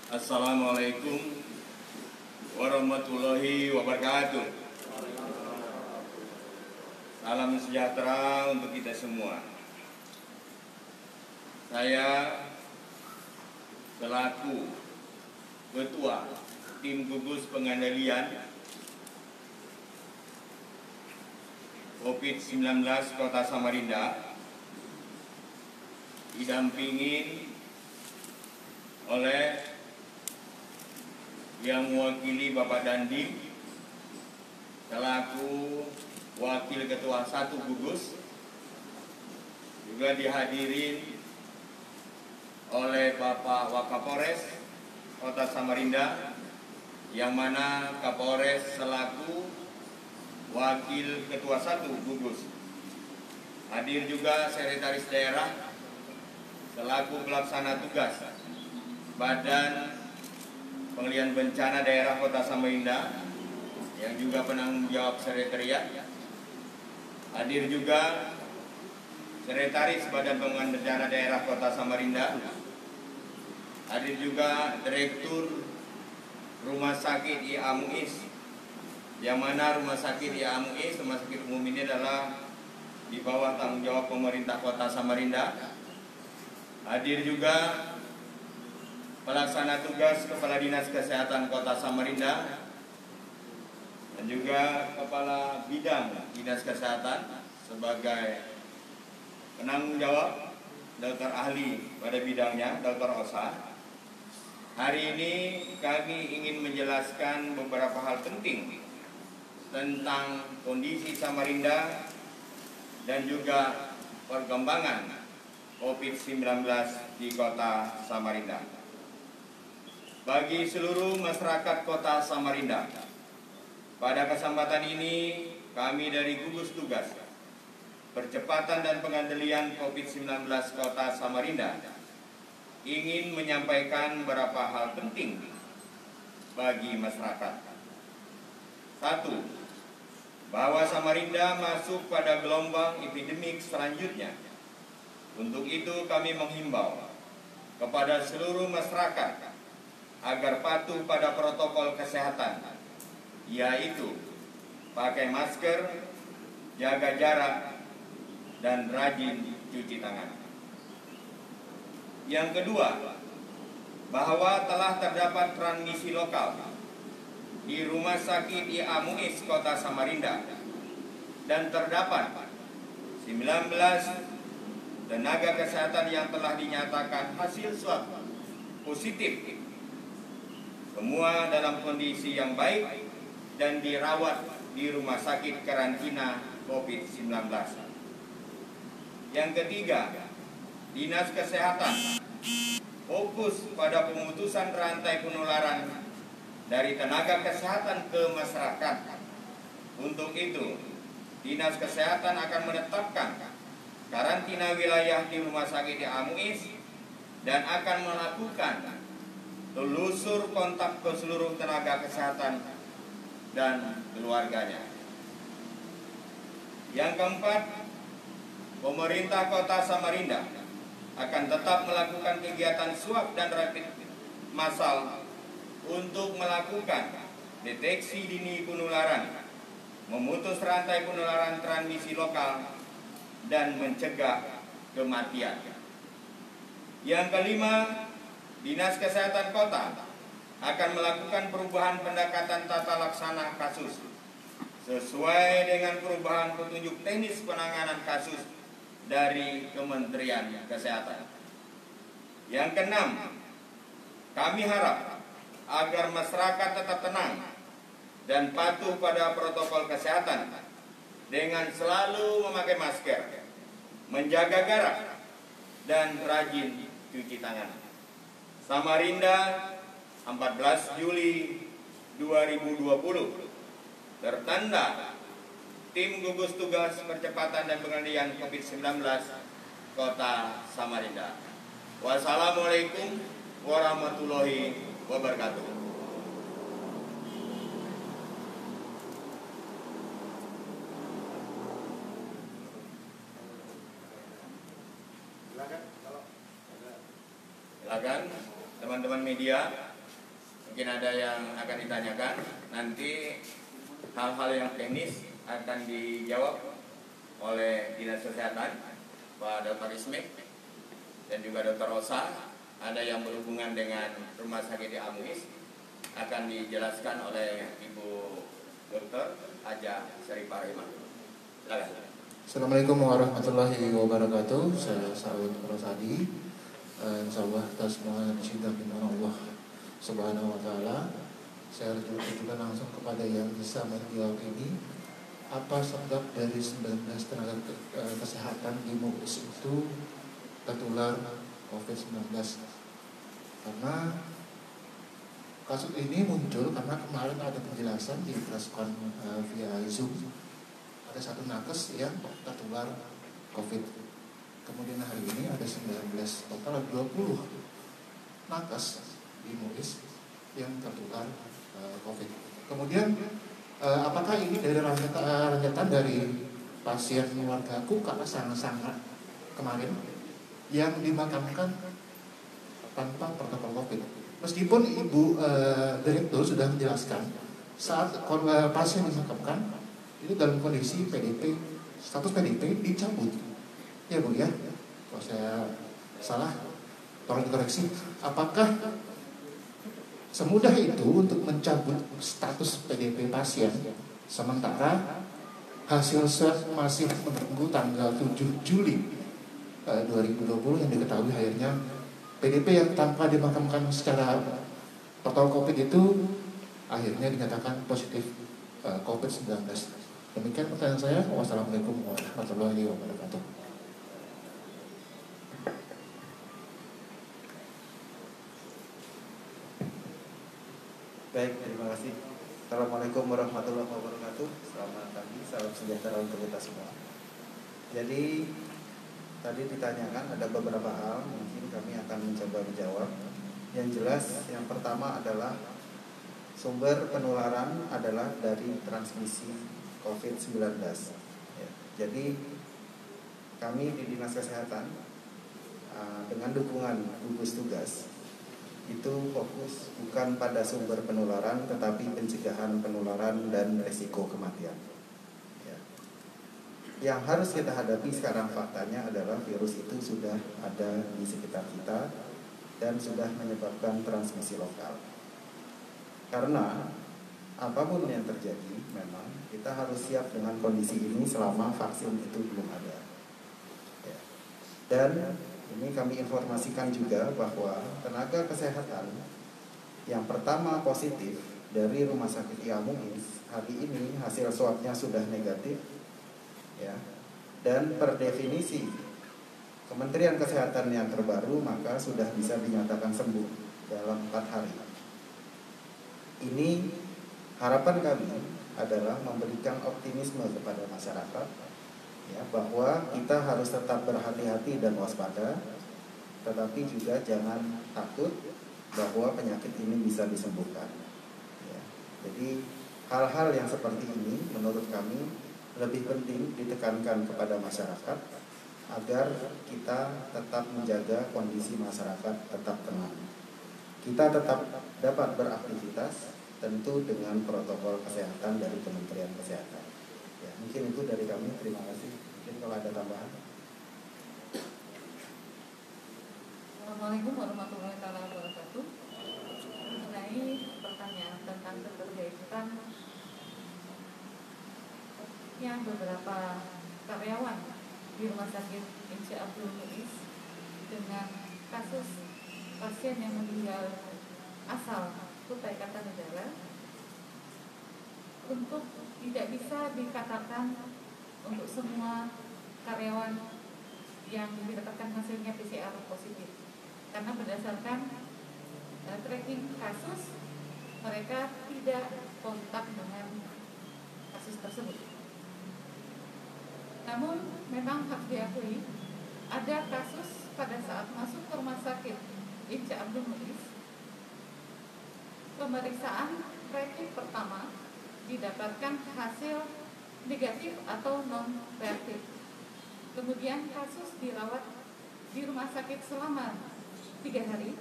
Assalamualaikum warahmatullahi wabarakatuh. Salam sejahtera untuk kita semua. Saya selaku Ketua Tim Gugus Pengendalian COVID-19 Kota Samarinda didampingi oleh yang mewakili Bapak Dandim selaku Wakil Ketua 1 Gugus, juga dihadirin oleh Bapak Wakapolres Kota Samarinda, yang mana Kapolres selaku Wakil Ketua 1 Gugus. Hadir juga Sekretaris Daerah selaku pelaksana tugas Badan Pengendalian Bencana Daerah Kota Samarinda, yang juga penanggung jawab sekretariat. Hadir juga Sekretaris Badan Pengendalian Bencana Daerah Kota Samarinda. Hadir juga Direktur Rumah Sakit IA Muiz, yang mana Rumah Sakit IA Muiz, rumah sakit umum ini adalah di bawah tanggung jawab pemerintah Kota Samarinda. Hadir juga pelaksana tugas Kepala Dinas Kesehatan Kota Samarinda dan juga Kepala Bidang Dinas Kesehatan sebagai penanggung jawab, dokter ahli pada bidangnya, Dr. Osa. Hari ini kami ingin menjelaskan beberapa hal penting tentang kondisi Samarinda dan juga perkembangan COVID-19 di Kota Samarinda. Bagi seluruh masyarakat Kota Samarinda, pada kesempatan ini kami dari Gugus Tugas Percepatan dan Pengendalian COVID-19 Kota Samarinda ingin menyampaikan beberapa hal penting bagi masyarakat. 1. Bahwa Samarinda masuk pada gelombang epidemik selanjutnya. Untuk itu kami menghimbau kepada seluruh masyarakat agar patuh pada protokol kesehatan, yaitu pakai masker, jaga jarak, dan rajin cuci tangan. Yang kedua, bahwa telah terdapat transmisi lokal di Rumah Sakit IA Muiz Kota Samarinda dan terdapat 19 tenaga kesehatan yang telah dinyatakan hasil swab positif, semua dalam kondisi yang baik dan dirawat di rumah sakit karantina COVID-19. Yang ketiga, Dinas Kesehatan fokus pada pemutusan rantai penularan dari tenaga kesehatan ke masyarakat. Untuk itu, Dinas Kesehatan akan menetapkan karantina wilayah di Rumah Sakit IA Muiz dan akan melakukan telusur kontak ke seluruh tenaga kesehatan dan keluarganya. Yang keempat, pemerintah Kota Samarinda akan tetap melakukan kegiatan swab dan rapid massal untuk melakukan deteksi dini penularan, memutus rantai penularan transmisi lokal, dan mencegah kematian. Yang kelima, Dinas Kesehatan Kota akan melakukan perubahan pendekatan tata laksana kasus sesuai dengan perubahan petunjuk teknis penanganan kasus dari Kementerian Kesehatan. Yang keenam, kami harap agar masyarakat tetap tenang dan patuh pada protokol kesehatan dengan selalu memakai masker, menjaga jarak, dan rajin cuci tangan. Samarinda, 14 Juli 2020, tertanda Tim Gugus Tugas Percepatan dan Pengendalian COVID-19 Kota Samarinda. Wassalamualaikum warahmatullahi wabarakatuh. Silakan teman-teman media. mungkin ada yang akan ditanyakan. Nanti hal-hal yang teknis akan dijawab oleh Dinas Kesehatan, Pak Dr. Ismik, dan juga Dr. Rosa. Ada yang berhubungan dengan Rumah Sakit di Al-Muiz akan dijelaskan oleh Ibu Dr. Aja Syarifah Rahimah. Silakan. Assalamualaikum warahmatullahi wabarakatuh. Saya Saud Rosadi. Insyaallah kita semua dicintai oleh Allah Subhanahu wa taala. Saya juga langsung kepada yang bisa menjawab ini. Apa sebab dari 19 tenaga kesehatan di MUIS itu tertular COVID-19? Karena kasus ini muncul karena kemarin ada penjelasan di preskon via Zoom. Ada satu nakes yang tertular COVID. Kemudian hari ini ada 19, total 20 nakes di MUIS yang tertular COVID. Kemudian apakah ini dari rentetan dari pasien keluargaku karena sangat kemarin yang dimakamkan tanpa protokol COVID. Meskipun Ibu Direktur sudah menjelaskan saat pasien dimakamkan itu dalam kondisi PDP, status PDP dicabut. Ya Bu ya, kalau saya salah tolong dikoreksi. Apakah semudah itu untuk mencabut status PDP pasien sementara hasil swab masih menunggu tanggal 7 Juli 2020 yang diketahui akhirnya PDP yang tanpa dimakamkan secara protokol COVID itu akhirnya dinyatakan positif COVID-19. Demikian pertanyaan saya. Wassalamualaikum warahmatullahi wabarakatuh. Baik, terima kasih. Assalamualaikum warahmatullahi wabarakatuh. Selamat pagi, salam sejahtera untuk kita semua. Jadi tadi ditanyakan ada beberapa hal, mungkin kami akan mencoba menjawab. Yang jelas, yang pertama adalah sumber penularan adalah dari transmisi COVID-19. Ya, jadi kami di Dinas Kesehatan dengan dukungan gugus tugas itu fokus bukan pada sumber penularan tetapi pencegahan penularan dan risiko kematian. Ya. Yang harus kita hadapi sekarang faktanya adalah virus itu sudah ada di sekitar kita dan sudah menyebabkan transmisi lokal. Karena apapun yang terjadi, memang kita harus siap dengan kondisi ini selama vaksin itu belum ada. Ya. Dan ini kami informasikan juga bahwa tenaga kesehatan yang pertama positif dari Rumah Sakit Al-Muiz hari ini hasil swabnya sudah negatif, ya. Dan per definisi Kementerian Kesehatan yang terbaru maka sudah bisa dinyatakan sembuh dalam 4 hari. Ini harapan kami adalah memberikan optimisme kepada masyarakat, ya, bahwa kita harus tetap berhati-hati dan waspada, tetapi juga jangan takut bahwa penyakit ini bisa disembuhkan. Ya. Jadi hal-hal yang seperti ini menurut kami lebih penting ditekankan kepada masyarakat agar kita tetap menjaga kondisi masyarakat tetap tenang. Kita tetap dapat beraktivitas tentu dengan protokol kesehatan dari Kementerian Kesehatan. Ya, mungkin itu dari kami. Terima kasih. Mungkin kalau ada tambahan. Assalamualaikum warahmatullahi wabarakatuh. Mengenai pertanyaan tentang keterkaitan yang beberapa karyawan di Rumah Sakit Insya Abdul Muiz dengan kasus pasien yang meninggal asal Kutai Kartanegara, untuk tidak bisa dikatakan untuk semua karyawan yang didapatkan hasilnya PCR positif, karena berdasarkan tracking kasus mereka tidak kontak dengan kasus tersebut. Namun memang harus diakui ada kasus pada saat masuk ke Rumah Sakit Insya Abdul Muiz, pemeriksaan rapid pertama didapatkan hasil negatif atau non reaktif. Kemudian kasus dirawat di rumah sakit selama 3 hari,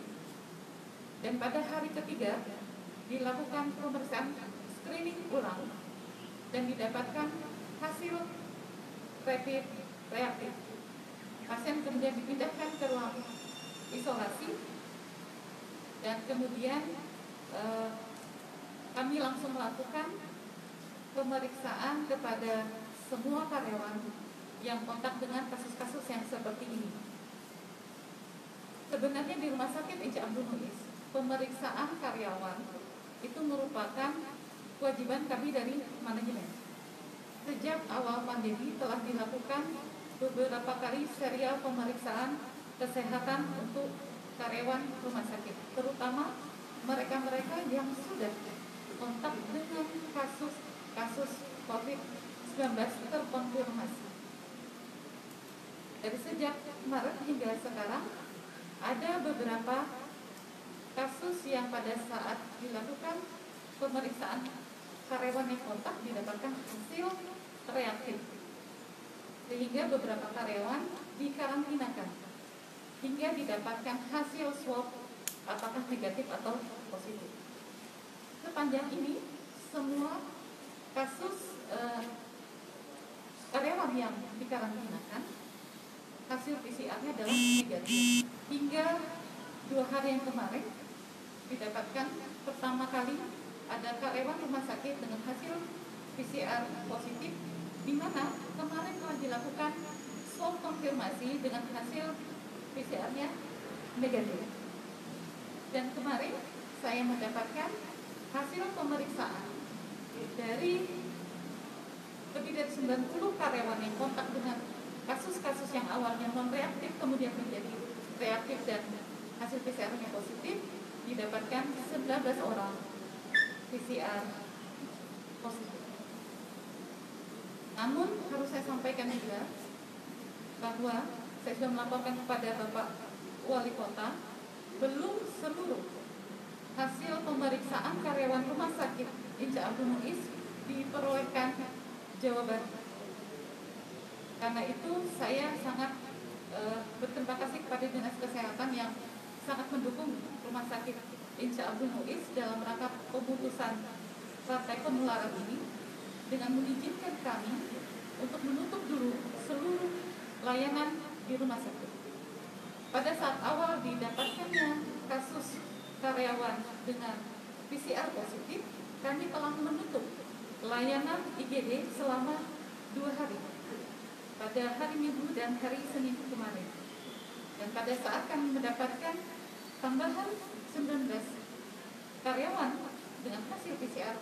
dan pada hari ketiga dilakukan pemeriksaan screening ulang dan didapatkan hasil rapid reaktif. Pasien kemudian dipindahkan ke ruang isolasi dan kemudian kami langsung melakukan pemeriksaan kepada semua karyawan yang kontak dengan kasus-kasus yang seperti ini. Sebenarnya di Rumah Sakit Inca Abdul Muiz, pemeriksaan karyawan itu merupakan kewajiban kami dari manajemen. Sejak awal pandemi telah dilakukan beberapa kali serial pemeriksaan kesehatan untuk karyawan rumah sakit, terutama mereka-mereka yang sudah kontak dengan kasus COVID-19 terkonfirmasi. Dari sejak Maret hingga sekarang, ada beberapa kasus yang pada saat dilakukan pemeriksaan karyawan yang kontak didapatkan hasil reaktif, sehingga beberapa karyawan dikarantinakan hingga didapatkan hasil swab apakah negatif atau positif. Sepanjang ini semua kasus karyawan yang dikarantinakan hasil PCR-nya adalah negatif. Hingga 2 hari yang kemarin didapatkan pertama kali ada karyawan rumah sakit dengan hasil PCR positif, di mana kemarin telah dilakukan swab konfirmasi dengan hasil PCR-nya negatif. Dan kemarin saya mendapatkan hasil pemeriksaan dari lebih dari 90 karyawan yang kontak dengan kasus-kasus yang awalnya non-reaktif kemudian menjadi reaktif dan hasil PCR-nya positif, didapatkan 19 orang PCR positif. Namun harus saya sampaikan juga bahwa saya sudah melaporkan kepada Bapak Wali Kota, belum seluruh hasil pemeriksaan karyawan Rumah Sakit Inca Abdul Muiz diperolehkan Jawa Barat. Karena itu saya sangat berterima kasih kepada Dinas Kesehatan yang sangat mendukung Rumah Sakit Inca Abdul Muiz dalam rangka pemutusan rantai penularan ini dengan mengizinkan kami untuk menutup dulu seluruh layanan di rumah sakit. Pada saat awal didapatkannya kasus karyawan dengan PCR positif, kami telah menutup layanan IGD selama 2 hari, pada hari Minggu dan hari Senin kemarin. Dan pada saat kami mendapatkan tambahan 19 karyawan dengan hasil PCR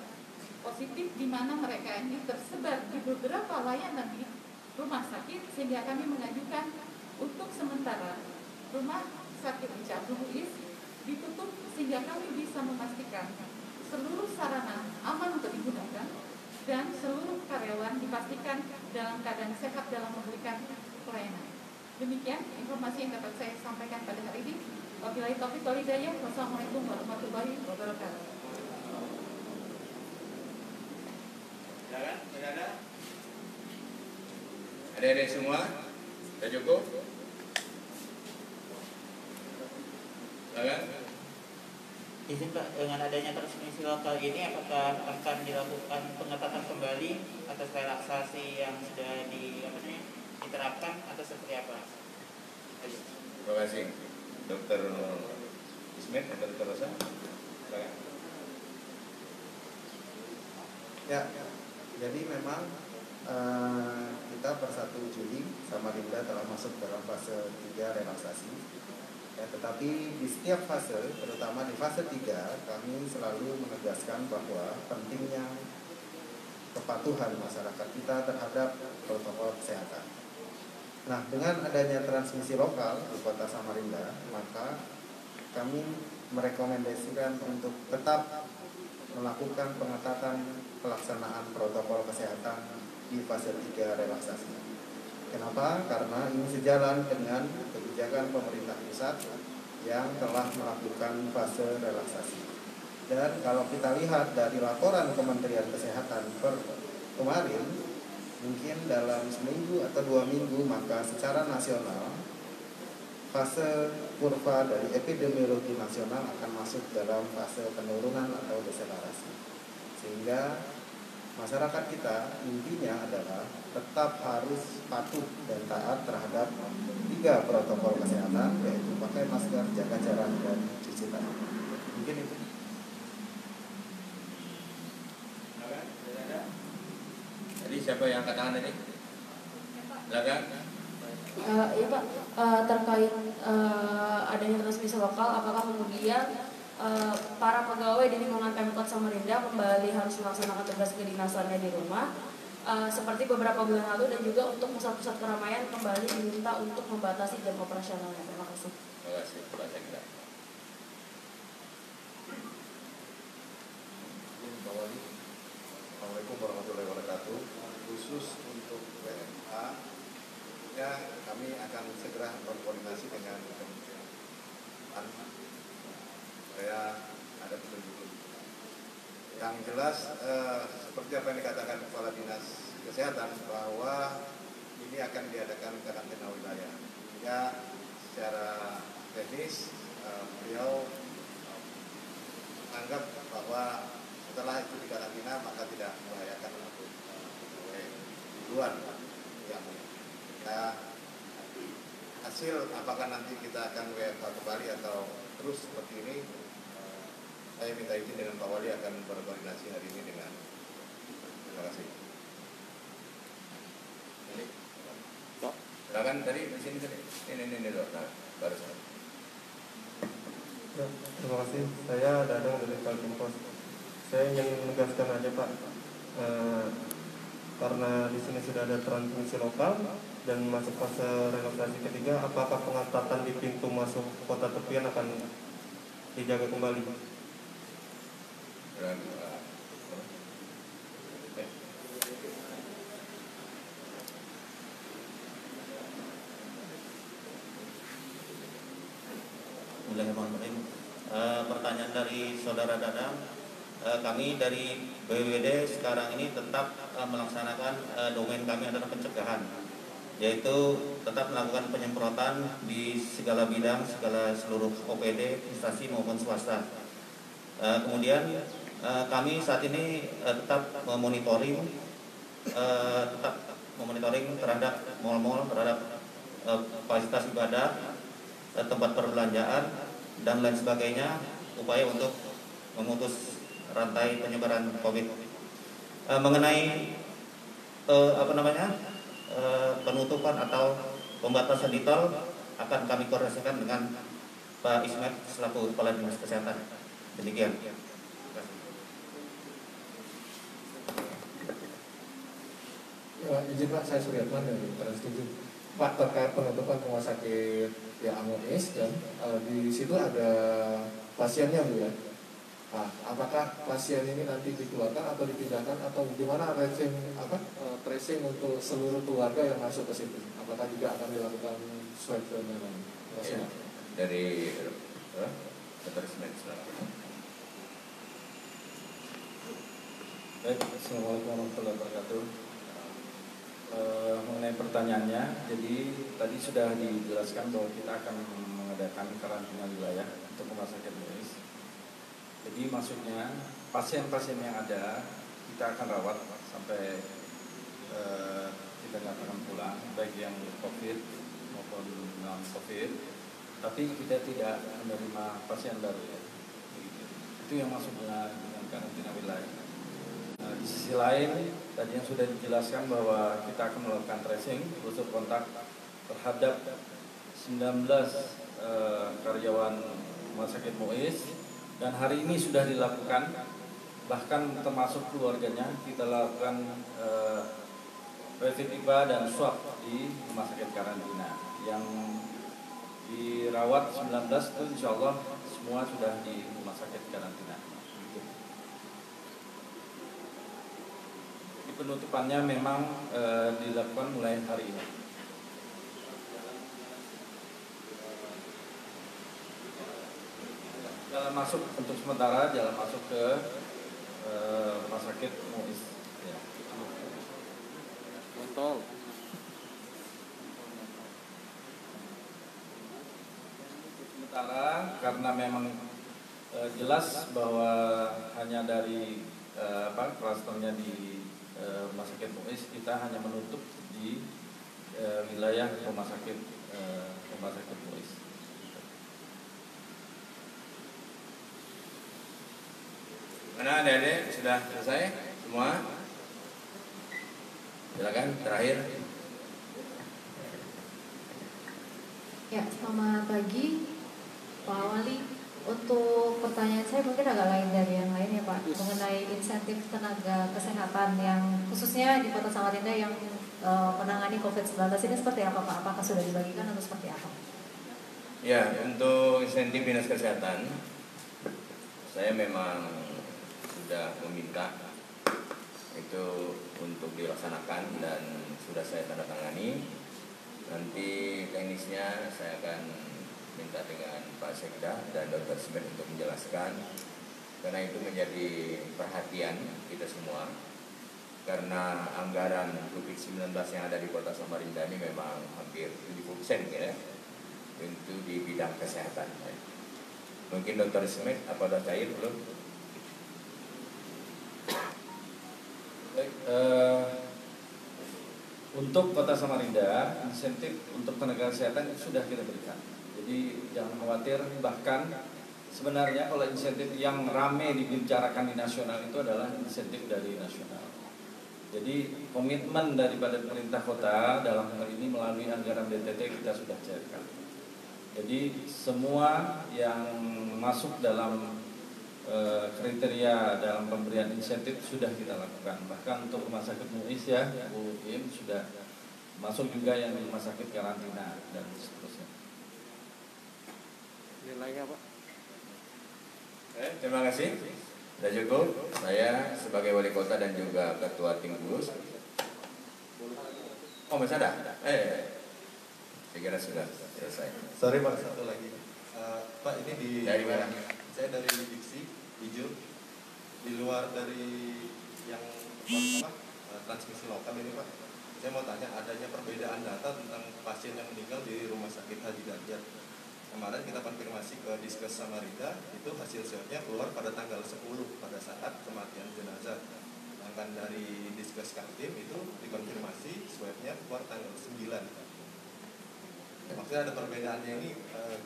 positif, di mana mereka ini tersebar di beberapa layanan di rumah sakit, sehingga kami mengajukan untuk sementara Rumah Sakit Inca Abdul Muiz ditutup sehingga kami bisa memastikan seluruh sarana aman untuk digunakan dan seluruh karyawan dipastikan dalam keadaan sehat dalam memberikan pelayanan. Demikian informasi yang dapat saya sampaikan pada hari ini. Wabillahi taufiq wal hidayah. Wassalamualaikum warahmatullahi wabarakatuh. Adik-adik semua, sudah cukup? Silakan. Izin Pak, dengan adanya transmisi lokal ini apakah akan dilakukan pengetatan kembali atas relaksasi yang sudah diterapkan atau seperti apa? Terima kasih, Dr. Ismet atau Dr. Rosa. Silakan. Ya, jadi memang kita per 1 Juli Samarinda telah masuk dalam fase 3 relaksasi. Ya, tetapi di setiap fase, terutama di fase 3, kami selalu menegaskan bahwa pentingnya kepatuhan masyarakat kita terhadap protokol kesehatan. Nah, dengan adanya transmisi lokal di Kota Samarinda, maka kami merekomendasikan untuk tetap melakukan pengetatan pelaksanaan protokol kesehatan di fase 3 relaksasi. Kenapa? Karena ini sejalan dengan kebijakan pemerintah pusat yang telah melakukan fase relaksasi. Dan kalau kita lihat dari laporan Kementerian Kesehatan per kemarin, mungkin dalam seminggu atau 2 minggu maka secara nasional fase kurva dari epidemiologi nasional akan masuk dalam fase penurunan atau deselerasi. Sehingga masyarakat kita intinya adalah tetap harus patuh dan taat terhadap 3 protokol kesehatan, yaitu pakai masker, jaga jarak, dan cuci tangan. Mungkin itu. Jadi siapa yang angkat tangan tadi? Silakan. Ya Pak, terkait adanya transmisi lokal, apakah kemudian para pegawai di lingkungan Pemkot Samarinda kembali harus melaksanakan tugas kedinasannya di rumah, seperti beberapa bulan lalu, dan juga untuk pusat-pusat keramaian kembali diminta untuk membatasi jam operasionalnya. Terima kasih. Terima kasih, Pak Sekda. Assalamualaikum warahmatullahi wabarakatuh. Khusus untuk WFH, ya kami akan segera berkoordinasi dengan Kementerian supaya ada petunjuk. Yang jelas seperti apa yang dikatakan Kepala Dinas Kesehatan bahwa ini akan diadakan karantina wilayah. Ya, secara teknis beliau menganggap bahwa setelah itu dikarantina maka tidak membahayakan untuk luar yang hasil apakah nanti kita akan WFH kembali atau terus seperti ini, saya minta izin dengan Pak Wali akan berkoordinasi hari ini dengan. Terima kasih. Silakan tadi di sini tadi. Ini dulu. Nah, baru saya. Ya, terima kasih. Saya Dadang dari Kaltimpos. Saya ingin menegaskan aja Pak, karena di sini sudah ada transmisi lokal dan masuk fase relaksasi ketiga, apakah pengetatan di pintu masuk kota tepian akan dijaga kembali? Bismillahirrahmanirrahim. Pertanyaan dari Saudara Dadang, kami dari BWD sekarang ini tetap melaksanakan domain kami adalah pencegahan, yaitu tetap melakukan penyemprotan di segala bidang, seluruh OPD, instansi maupun swasta. Kemudian kami saat ini tetap memonitoring terhadap mal-mal, terhadap fasilitas ibadah, tempat perbelanjaan dan lain sebagainya, upaya untuk memutus rantai penyebaran COVID. Mengenai penutupan atau pembatasan di tol akan kami koordinasikan dengan Pak Ismet selaku Kepala Dinas Kesehatan. Demikian. Ya, izin Pak, saya Suryatman dari Trans 7. Pak, terkait penutupan rumah sakit yang Amonis, dan di situ ada pasiennya Bu ya. Nah, apakah pasien ini nanti dikeluarkan atau dipindahkan atau gimana tracing untuk seluruh keluarga yang masuk ke situ? Apakah juga akan dilakukan swab dan lain-lain? Ya, dari Dr. Ismet, silakan. Baik, Assalamualaikum warahmatullahi wabarakatuh. Mengenai pertanyaannya, jadi tadi sudah dijelaskan bahwa kita akan mengadakan karantina wilayah untuk rumah sakit MUIS. Jadi maksudnya pasien-pasien yang ada kita akan rawat sampai kita nyatakan pulang, baik yang COVID maupun non COVID. Tapi kita tidak menerima pasien baru ya. Itu yang maksudnya dengan karantina wilayah. Nah, di sisi lain tadi yang sudah dijelaskan bahwa kita akan melakukan tracing telusur kontak terhadap 19 karyawan rumah sakit MUIS. Dan hari ini sudah dilakukan, bahkan termasuk keluarganya kita lakukan rapid IPA dan swab di rumah sakit karantina. Yang dirawat 19 itu insya Allah semua sudah di rumah sakit karantina. Di penutupannya memang dilakukan mulai hari ini. Jalan masuk untuk sementara, jalan masuk ke rumah sakit MUIS. Ya. Kontol. sementara karena memang jelas bahwa hanya dari klasternya di Rumah Sakit Muiz, kita hanya menutup di wilayah Rumah Sakit Muiz. Mana adik-adik sudah selesai semua? Silakan terakhir. Ya, selamat pagi Pak Wali. Untuk pertanyaan saya mungkin agak lain dari yang lain ya Pak, mengenai insentif tenaga kesehatan yang khususnya di Kota Samarinda yang menangani COVID-19 ini seperti apa Pak? Apakah sudah dibagikan atau seperti apa? Ya, untuk insentif dinas kesehatan, saya memang sudah meminta itu untuk dilaksanakan dan sudah saya tanda tangani. Nanti teknisnya saya akan minta dengan Pak Sekda dan Dr. Smith untuk menjelaskan, karena itu menjadi perhatian kita semua, karena anggaran COVID-19 yang ada di Kota Samarinda ini memang hampir 70% ya, itu di bidang kesehatan. Mungkin Dr. Smith apa udah cair belum? Untuk Kota Samarinda, insentif untuk tenaga kesehatan sudah kita berikan. Jadi jangan khawatir, bahkan sebenarnya kalau insentif yang rame dibicarakan di nasional itu adalah insentif dari nasional. Jadi komitmen daripada pemerintah kota dalam hal ini melalui anggaran DTT kita sudah cairkan. Jadi semua yang masuk dalam kriteria dalam pemberian insentif sudah kita lakukan. Bahkan untuk Rumah Sakit Muiz ya, Bu Im, sudah masuk juga yang di Rumah Sakit karantina dan seterusnya. Nilainya Pak? Terima kasih. Sudah cukup. Saya sebagai wali kota dan juga ketua tim gugus. Oh masih ada? Saya kira sudah selesai. Sorry Pak, satu lagi. Pak ini dari mana? Saya dari Diksi Hijau, di luar dari yang transmisi lokal ini Pak. Saya mau tanya, adanya perbedaan data tentang pasien yang meninggal di Rumah Sakit Haji Darjat. Kemarin kita konfirmasi ke Diskes Samarinda, itu hasil swabnya keluar pada tanggal 10 pada saat kematian jenazah. Sedangkan dari Diskes Kaltim itu dikonfirmasi swabnya keluar tanggal 9. Maksudnya ada perbedaannya ini,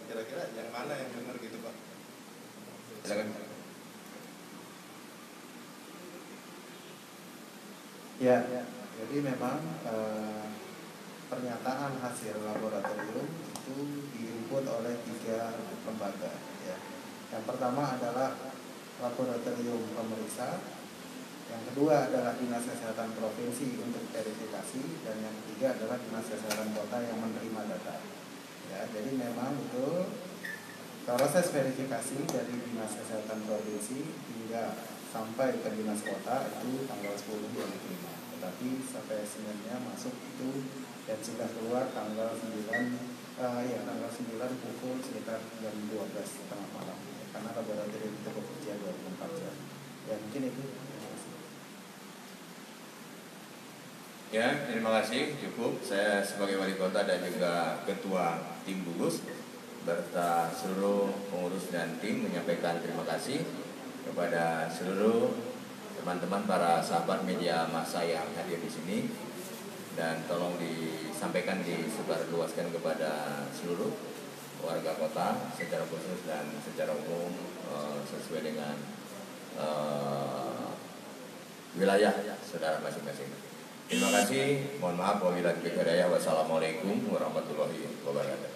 kira-kira yang mana yang benar gitu Pak? Silakan. Ya, jadi memang pernyataan hasil laboratorium itu diinput oleh 3 lembaga. Ya. Yang pertama adalah laboratorium pemeriksa, yang kedua adalah Dinas Kesehatan Provinsi untuk verifikasi, dan yang ketiga adalah Dinas Kesehatan Kota yang menerima data. Ya, jadi memang betul proses verifikasi dari Dinas Kesehatan Provinsi hingga sampai ke Dinas Kota itu tanggal 10 yang diterima. Tetapi sampai sebenarnya masuk itu dan sudah keluar tanggal 9 pukul sekitar jam 12 tengah malam. Karena laboratorium itu bekerja 24 jam. Ya mungkin itu. Ya, terima kasih. Cukup. Saya sebagai wali kota dan juga ketua tim gugus berta seluruh pengurus dan tim menyampaikan terima kasih kepada seluruh teman-teman para sahabat media massa yang hadir di sini, dan tolong disampaikan disebarluaskan kepada seluruh warga kota secara khusus dan secara umum sesuai dengan wilayah saudara masing-masing. Terima kasih. Mohon maaf wabillahi taufiq wal hidayah. Wassalamualaikum warahmatullahi wabarakatuh.